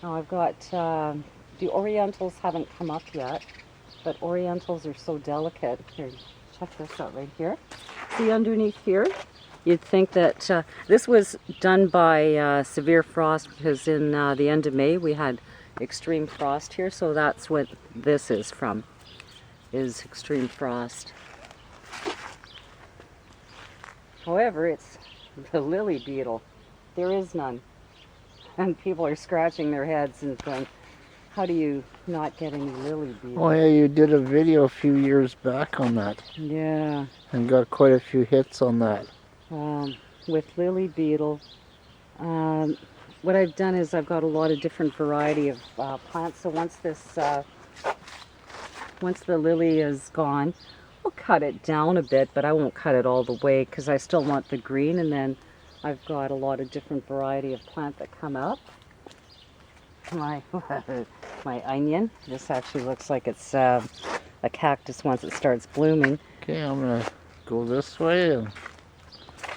Now I've got, the Orientals haven't come up yet, but Orientals are so delicate. Here, check this out right here. See underneath here? You'd think that this was done by severe frost because in the end of May we had extreme frost here, so that's what this is from, is extreme frost. However, it's the lily beetle. There is none. And people are scratching their heads and going, how do you not get any lily beetles? Oh yeah, you did a video a few years back on that. Yeah. And got quite a few hits on that. With lily beetle. What I've done is I've got a lot of different variety of plants. So once the lily is gone, I'll cut it down a bit, but I won't cut it all the way because I still want the green. And then I've got a lot of different variety of plant that come up. My onion. This actually looks like it's a cactus once it starts blooming. Okay, I'm gonna go this way.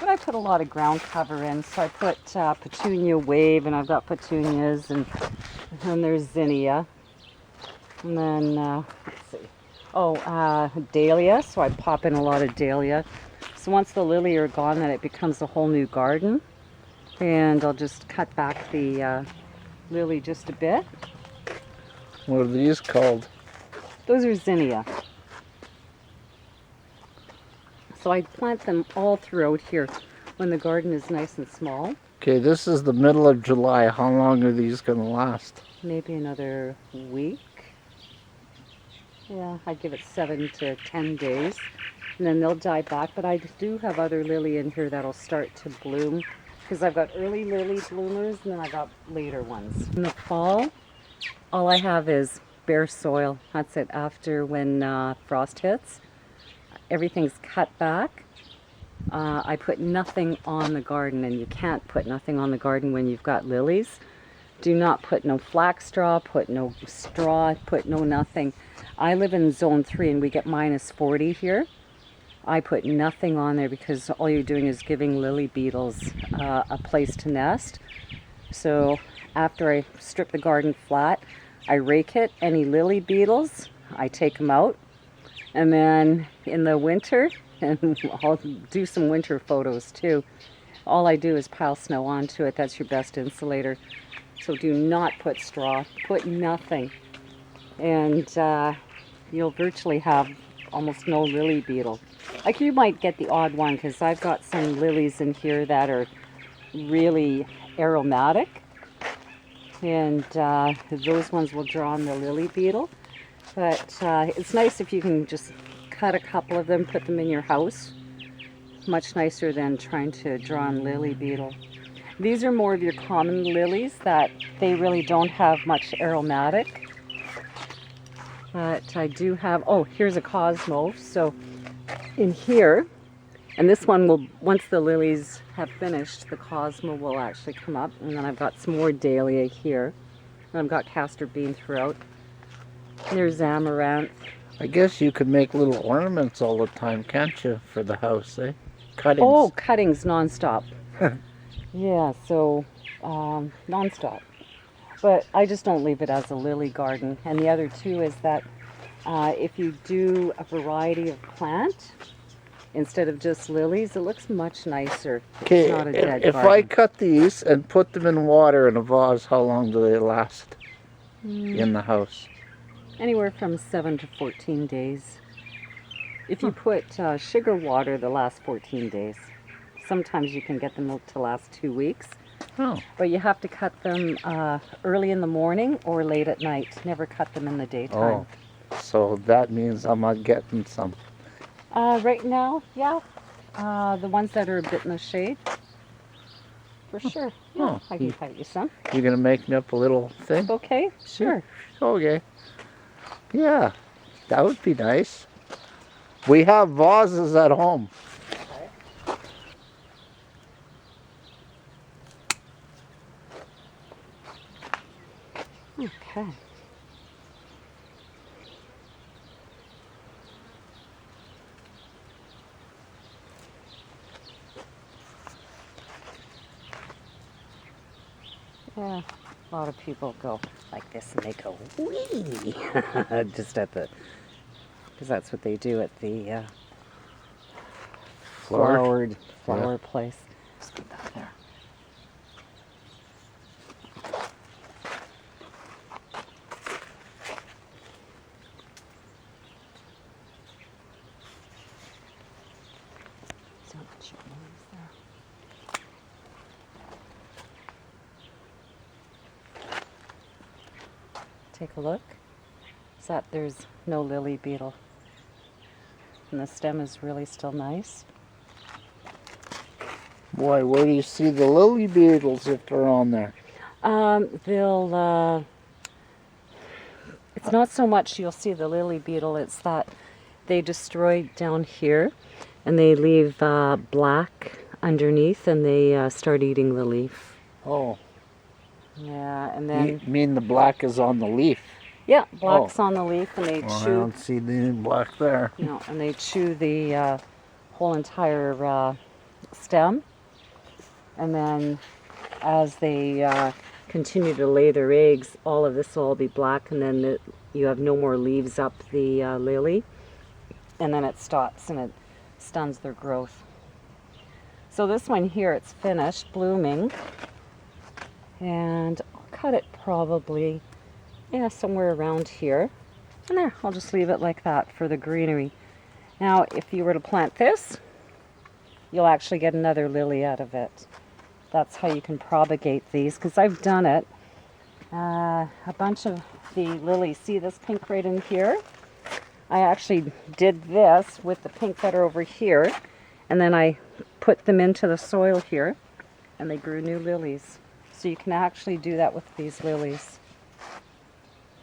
But I put a lot of ground cover in, so I put petunia wave, and I've got petunias, and there's zinnia. And then, let's see, dahlia, so I pop in a lot of dahlia. So once the lily are gone, then it becomes a whole new garden. And I'll just cut back the lily just a bit. What are these called? Those are zinnia. So I plant them all throughout here when the garden is nice and small. Okay, this is the middle of July. How long are these going to last? Maybe another week. Yeah, I'd give it 7 to 10 days. And then they'll die back. But I do have other lily in here that'll start to bloom. Because I've got early lily bloomers and then I got later ones. In the fall, all I have is bare soil. That's it. After when frost hits, everything's cut back. I put nothing on the garden, and you can't put nothing on the garden when you've got lilies. Do not put no flax straw, put no straw, put no nothing. I live in zone 3 and we get -40 here. I put nothing on there because all you're doing is giving lily beetles a place to nest. So after I strip the garden flat, I rake it. Any lily beetles, I take them out. And then in the winter, and I'll do some winter photos too, all I do is pile snow onto it. That's your best insulator. So do not put straw, put nothing. And you'll virtually have almost no lily beetle. Like you might get the odd one because I've got some lilies in here that are really aromatic. And those ones will draw on the lily beetle. But it's nice if you can just cut a couple of them, put them in your house. Much nicer than trying to draw on lily beetle. These are more of your common lilies that they really don't have much aromatic. But I do have, oh, here's a Cosmo. So in here, and this one will, once the lilies have finished, the Cosmo will actually come up. And then I've got some more dahlia here. And I've got Castor Bean throughout. There's Amaranth. I guess you could make little ornaments all the time, can't you, for the house, eh? Cuttings. Oh, cuttings nonstop. Yeah, so nonstop. But I just don't leave it as a lily garden. And the other too is that if you do a variety of plant, instead of just lilies, it looks much nicer. Okay, It's not a dead if garden. I cut these and put them in water in a vase, how long do they last in the house? Anywhere from 7 to 14 days. If you put sugar water, the last 14 days. Sometimes you can get them to last 2 weeks. Oh. But you have to cut them early in the morning or late at night. Never cut them in the daytime. Oh, so that means I'm not getting some. Right now, yeah. The ones that are a bit in the shade. For sure. Yeah, I can cut you some. You're going to make me up a little thing? Okay, sure. Okay. Yeah, that would be nice. We have vases at home. Okay. Yeah, A lot of people go like this and they go, wee! Just at the, because that's what they do at the flower place. Just put that there. So much lilies there. Take a look. Is that there's no lily beetle. And the stem is really still nice. Boy, where do you see the lily beetles if they're on there? It's not so much you'll see the lily beetle, it's that they destroy down here and they leave black underneath and they start eating the leaf. Oh. Yeah, and then... You mean the black is on the leaf? Yeah, black's on the leaf and they I chew... don't see the black there. No, and they chew the whole entire stem. And then as they continue to lay their eggs, all of this will all be black and then you have no more leaves up the lily. And then it stops and it stuns their growth. So this one here, it's finished blooming. And I'll cut it probably, yeah, somewhere around here. And there, I'll just leave it like that for the greenery. Now, if you were to plant this, you'll actually get another lily out of it. That's how you can propagate these, because I've done it. A bunch of the lilies, see this pink right in here? I actually did this with the pink that are over here, and then I put them into the soil here, and they grew new lilies. So you can actually do that with these lilies.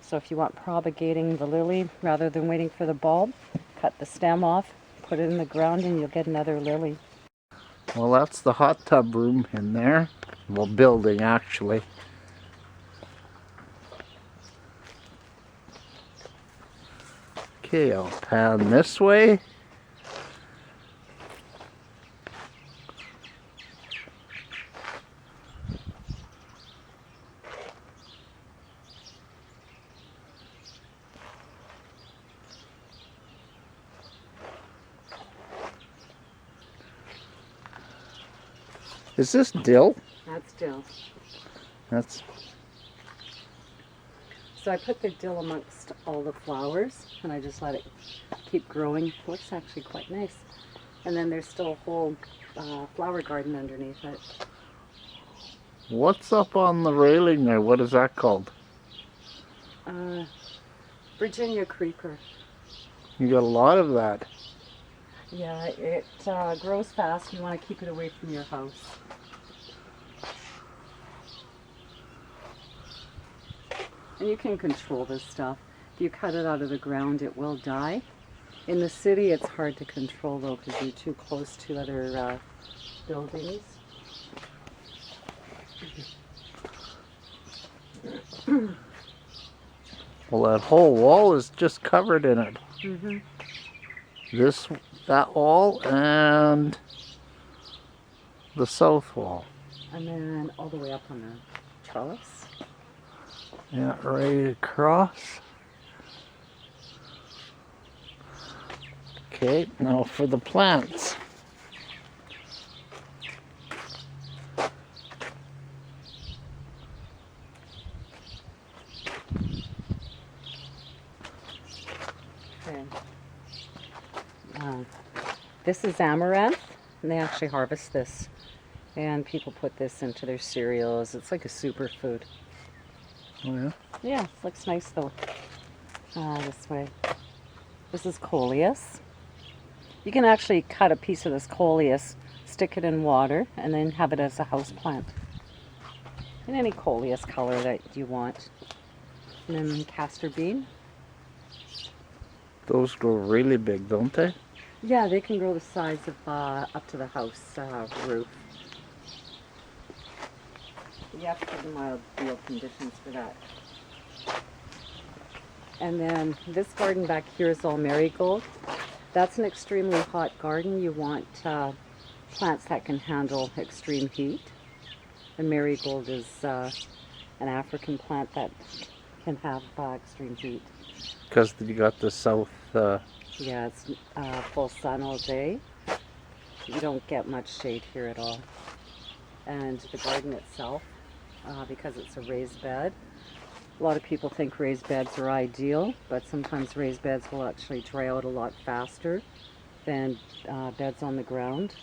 So if you want propagating the lily, rather than waiting for the bulb, cut the stem off, put it in the ground, and you'll get another lily. Well, that's the hot tub room in there. Well, building actually. Okay, I'll pan this way. Is this dill? That's dill. That's... So I put the dill amongst all the flowers and I just let it keep growing. It looks actually quite nice. And then there's still a whole flower garden underneath it. What's up on the railing there? What is that called? Virginia creeper. You got a lot of that. Yeah, it grows fast. You want to keep it away from your house. And you can control this stuff. If you cut it out of the ground, it will die. In the city, it's hard to control though because you're too close to other buildings. Well, that whole wall is just covered in it. Mm-hmm. That wall and the south wall. And then all the way up on the trellis. Yeah, right across. Okay, now for the plants. Okay. This is Amaranth, and they actually harvest this. And people put this into their cereals. It's like a superfood. Oh yeah? Yeah, it looks nice though. This way. This is Coleus. You can actually cut a piece of this Coleus, stick it in water, and then have it as a house plant. In any Coleus color that you want. And then Castor Bean. Those grow really big, don't they? Yeah, they can grow the size of up to the house roof. You have to put them in ideal conditions for that. And then this garden back here is all Marigold. That's an extremely hot garden. You want plants that can handle extreme heat. And Marigold is, an African plant that can have extreme heat. Because you got the south. Yeah, it's full sun all day. You don't get much shade here at all. And the garden itself, because it's a raised bed, a lot of people think raised beds are ideal, but sometimes raised beds will actually dry out a lot faster than beds on the ground.